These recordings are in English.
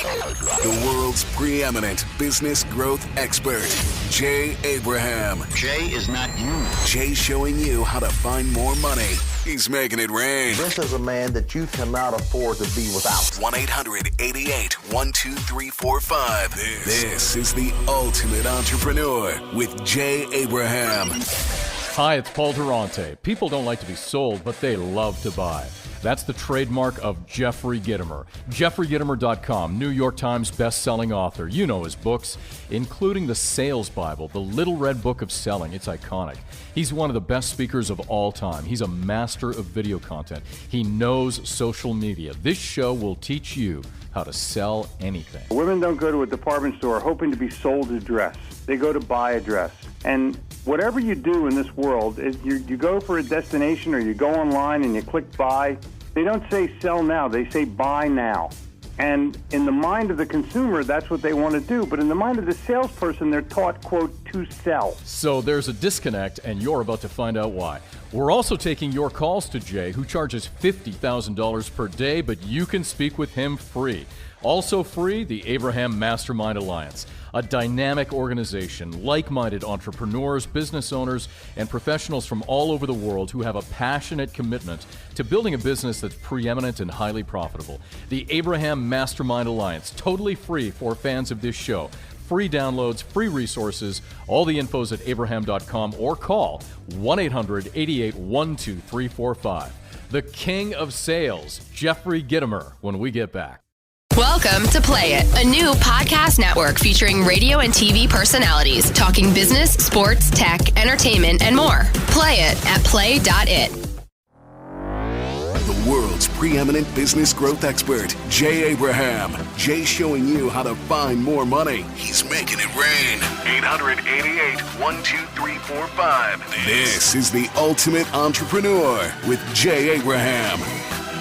The world's preeminent business growth expert, Jay Abraham. Jay is not you. Jay showing you how to find more money. He's making it rain. This is a man that you cannot afford to be without. 1-800-88-12345. This is the ultimate entrepreneur with Jay Abraham. Hi, it's Paul Durante. People don't like to be sold, but they love to buy. That's the trademark of Jeffrey Gitomer. JeffreyGitomer.com, New York Times best-selling author. You know his books, including the Sales Bible, the Little Red Book of Selling. It's iconic. He's one of the best speakers of all time. He's a master of video content. He knows social media. This show will teach you how to sell anything. Women don't go to a department store hoping to be sold a dress. They go to buy a dress. And whatever you do in this world, you go for a destination or you go online and you click buy. They don't say sell now, they say buy now. And in the mind of the consumer, that's what they want to do. But in the mind of the salesperson, they're taught, quote, to sell. So there's a disconnect, and you're about to find out why. We're also taking your calls to Jay, who charges $50,000 per day, but you can speak with him free. Also free, the Abraham Mastermind Alliance, a dynamic organization, like-minded entrepreneurs, business owners, and professionals from all over the world who have a passionate commitment to building a business that's preeminent and highly profitable. The Abraham Mastermind Alliance, totally free for fans of this show. Free downloads, free resources, all the info's at abraham.com or call 1-800-88-12345. The king of sales, Jeffrey Gitomer, when we get back. Welcome to Play It, a new podcast network featuring radio and TV personalities talking business, sports, tech, entertainment, and more. Play it at play.it. The world's preeminent business growth expert, Jay Abraham. Jay showing you how to find more money. He's making it rain. 800-88-12345. This is the ultimate entrepreneur with Jay Abraham.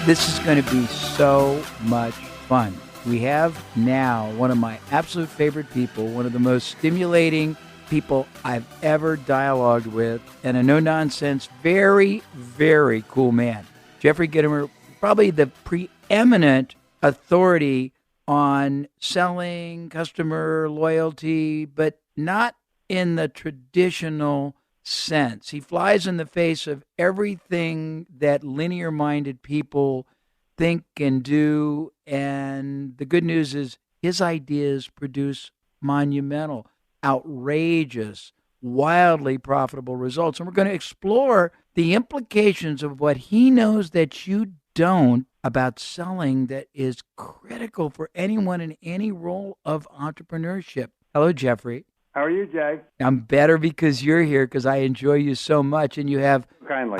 This is going to be so much fun. We have now one of my absolute favorite people, one of the most stimulating people I've ever dialogued with, and a no-nonsense, very, very cool man. Jeffrey Gitomer, probably the preeminent authority on selling, customer loyalty, but not in the traditional sense. He flies in the face of everything that linear-minded people think and do, and the good news is his ideas produce monumental, outrageous, wildly profitable results. And we're going to explore the implications of what he knows that you don't about selling that is critical for anyone in any role of entrepreneurship. Hello, Jeffrey. How are you, Jay? I'm better because you're here, because I enjoy you so much. And you have... Kindly.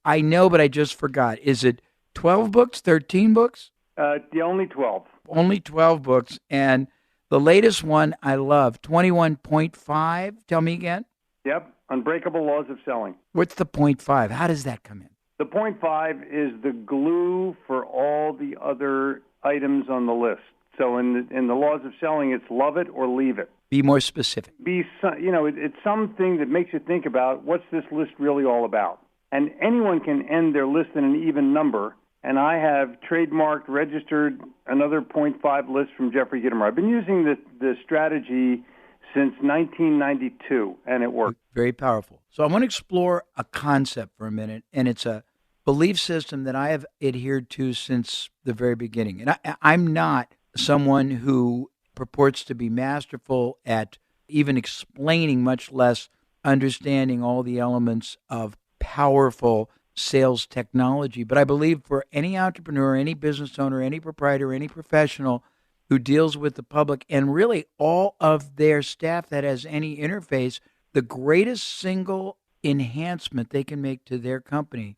I know, but I just forgot. Is it 12 books, 13 books? Only 12. Only 12 books. And the latest one I love, 21.5. Tell me again. Yep. Unbreakable Laws of Selling. What's the 0.5? How does that come in? The 0.5 is the glue for all the other items on the list. So in the Laws of Selling, it's love it or leave it. Be more specific. It's something that makes you think about what's this list really all about. And anyone can end their list in an even number. And I have trademarked, registered another 0.5 list from Jeffrey Gitomer. I've been using the strategy since 1992, and it works. Very powerful. So I want to explore a concept for a minute, and it's a belief system that I have adhered to since the very beginning. And I'm not someone who purports to be masterful at even explaining, much less understanding all the elements of powerful sales technology. But I believe for any entrepreneur, any business owner, any proprietor, any professional who deals with the public, and really all of their staff that has any interface, the greatest single enhancement they can make to their company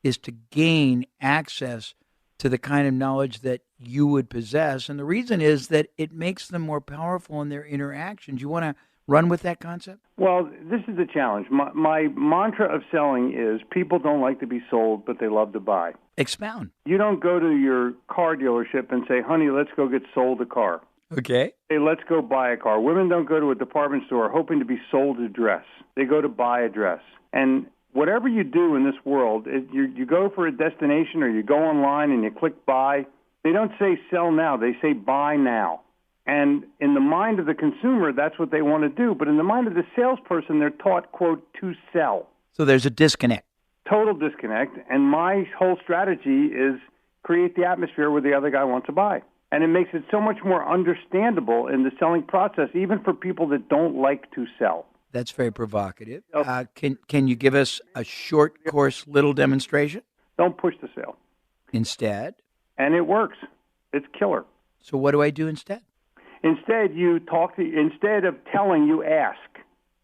is to gain access to the kind of knowledge that you would possess. And the reason is that it makes them more powerful in their interactions. You want to run with that concept? Well, this is the challenge. My mantra of selling is people don't like to be sold, but they love to buy. Expound. You don't go to your car dealership and say, honey, let's go get sold a car. Okay. Hey, let's go buy a car. Women don't go to a department store hoping to be sold a dress. They go to buy a dress. And whatever you do in this world, you go for a destination or you go online and you click buy. They don't say sell now. They say buy now. And in the mind of the consumer, that's what they want to do. But in the mind of the salesperson, they're taught, quote, to sell. So there's a disconnect. Total disconnect. And my whole strategy is create the atmosphere where the other guy wants to buy. And it makes it so much more understandable in the selling process, even for people that don't like to sell. That's very provocative. Can you give us a short course little demonstration? Don't push the sale. Instead? And it works. It's killer. So what do I do instead? Instead, instead of telling, you ask.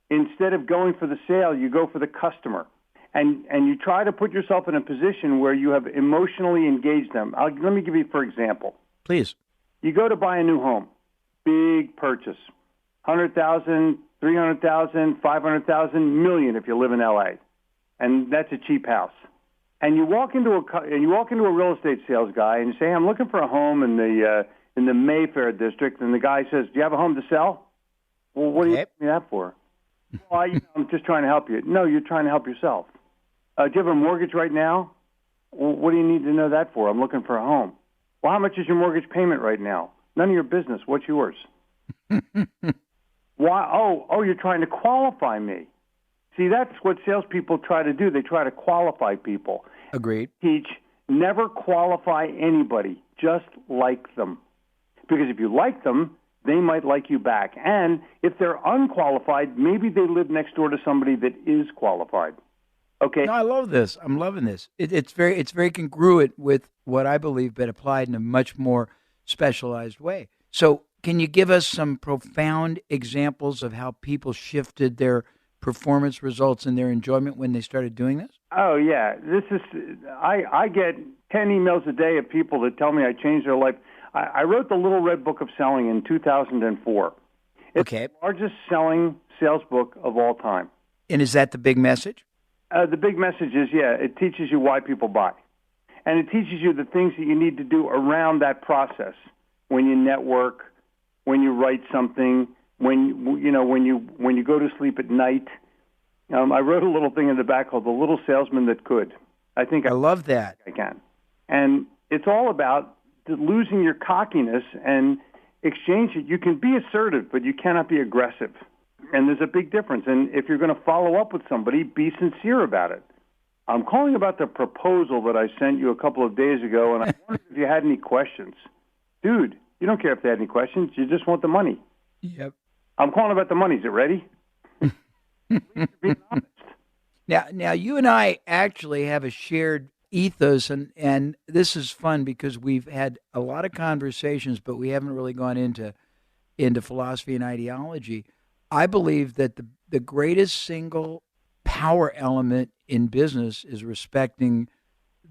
Instead of going for the sale, you go for the customer. And you try to put yourself in a position where you have emotionally engaged them. Let me give you, for example. Please. You go to buy a new home. Big purchase. 100,000, 300,000, 500,000, million if you live in L.A. And that's a cheap house. And you walk into a real estate sales guy and you say, I'm looking for a home in the Mayfair district. And the guy says, do you have a home to sell? Well, what do you need that for? Well, I'm just trying to help you. No, you're trying to help yourself. Do you have a mortgage right now? Well, what do you need to know that for? I'm looking for a home. Well, how much is your mortgage payment right now? None of your business. What's yours? Why? Oh, you're trying to qualify me. See, that's what salespeople try to do. They try to qualify people. Agreed. Teach, never qualify anybody. Just like them. Because if you like them, they might like you back. And if they're unqualified, maybe they live next door to somebody that is qualified. Okay. No, I love this. I'm loving this. It's very congruent with what I believe, but applied in a much more specialized way. So can you give us some profound examples of how people shifted their performance results and their enjoyment when they started doing this? Oh, yeah. I get 10 emails a day of people that tell me I changed their life. I wrote the Little Red Book of Selling in 2004. It's the largest selling sales book of all time. And is that the big message? The big message is, it teaches you why people buy. And it teaches you the things that you need to do around that process. When you network, when you write something, when you go to sleep at night. I wrote a little thing in the back called The Little Salesman That Could. I love that. I can. And it's all about losing your cockiness and exchange it. You can be assertive, but you cannot be aggressive. And there's a big difference. And if you're going to follow up with somebody, be sincere about it. I'm calling about the proposal that I sent you a couple of days ago, and I wondered if you had any questions. Dude, you don't care if they had any questions. You just want the money. Yep. I'm calling about the money. Is it ready? Being honest. Now, you and I actually have a shared ethos, and this is fun because we've had a lot of conversations, but we haven't really gone into philosophy and ideology. I believe that the greatest single power element in business is respecting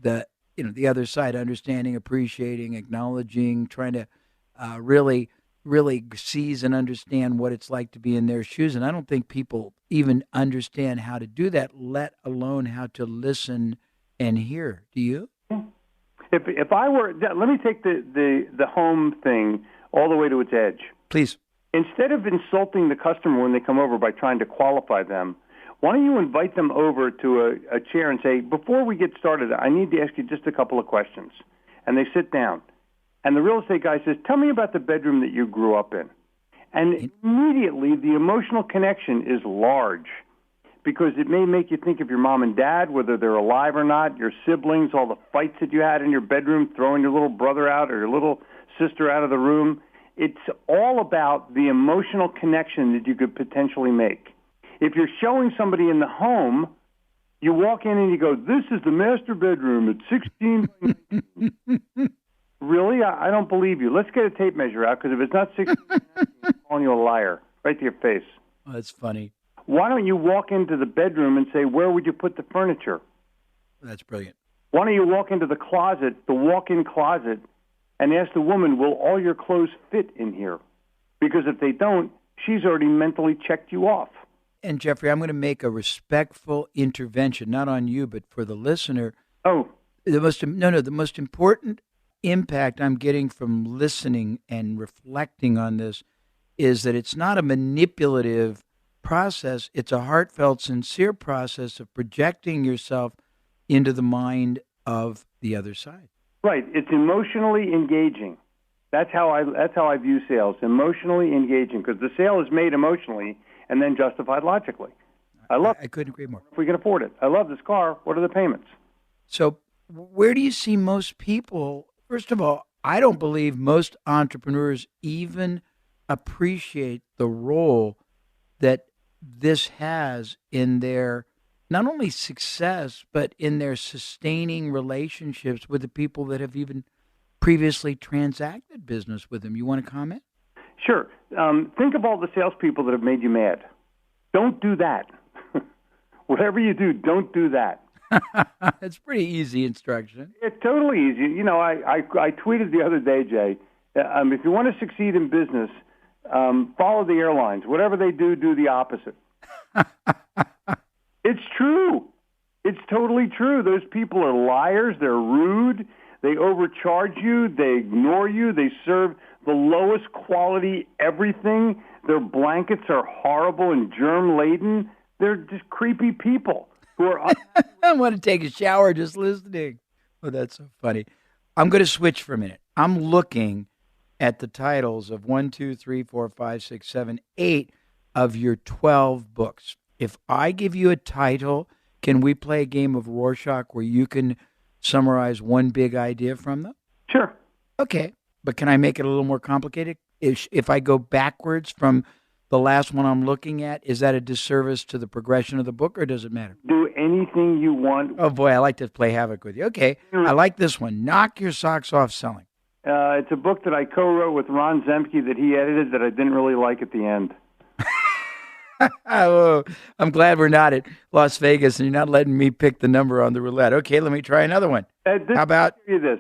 the other side, understanding, appreciating, acknowledging, trying to really seize and understand what it's like to be in their shoes. And I don't think people even understand how to do that, let alone how to listen and hear. Do you? If I were, let me take the home thing all the way to its edge. Please. Instead of insulting the customer when they come over by trying to qualify them, why don't you invite them over to a chair and say, before we get started, I need to ask you just a couple of questions. And they sit down. And the real estate guy says, tell me about the bedroom that you grew up in. And immediately the emotional connection is large because it may make you think of your mom and dad, whether they're alive or not, your siblings, all the fights that you had in your bedroom, throwing your little brother out or your little sister out of the room. It's all about the emotional connection that you could potentially make. If you're showing somebody in the home, you walk in and you go, this is the master bedroom at 16 by 19. Really? I don't believe you. Let's get a tape measure out, because if it's not 16 by 19, I'm calling you a liar right to your face. Oh, that's funny. Why don't you walk into the bedroom and say, where would you put the furniture? That's brilliant. Why don't you walk into the closet, the walk-in closet, and ask the woman, will all your clothes fit in here? Because if they don't, she's already mentally checked you off. And Jeffrey, I'm going to make a respectful intervention, not on you, but for the listener. Oh. The most important impact I'm getting from listening and reflecting on this is that it's not a manipulative process. It's a heartfelt, sincere process of projecting yourself into the mind of the other side. Right. It's emotionally engaging. That's how I view sales. Emotionally engaging, because the sale is made emotionally and then justified logically. I couldn't agree more. If we can afford it. I love this car. What are the payments? So where do you see most people? First of all, I don't believe most entrepreneurs even appreciate the role that this has in their not only success, but in their sustaining relationships with the people that have even previously transacted business with them. You want to comment? Sure. Think of all the salespeople that have made you mad. Don't do that. Whatever you do, don't do that. It's pretty easy instruction. It's totally easy. You know, I tweeted the other day, Jay, if you want to succeed in business, follow the airlines. Whatever they do, do the opposite. It's true. It's totally true. Those people are liars. They're rude. They overcharge you. They ignore you. They serve the lowest quality everything. Their blankets are horrible and germ-laden. They're just creepy people who are... I want to take a shower just listening. Oh, that's so funny. I'm going to switch for a minute. I'm looking at the titles of 1, 2, 3, 4, 5, 6, 7, 8 of your 12 books. If I give you a title, can we play a game of Rorschach where you can summarize one big idea from them? Sure. Okay. But can I make it a little more complicated? If I go backwards from the last one I'm looking at, is that a disservice to the progression of the book, or does it matter? Do anything you want. Oh, boy, I like to play havoc with you. Okay, I like this one. Knock your socks off selling. It's a book that I co-wrote with Ron Zemke that he edited that I didn't really like at the end. Oh, I'm glad we're not at Las Vegas and you're not letting me pick the number on the roulette. Okay, let me try another one. How about... This.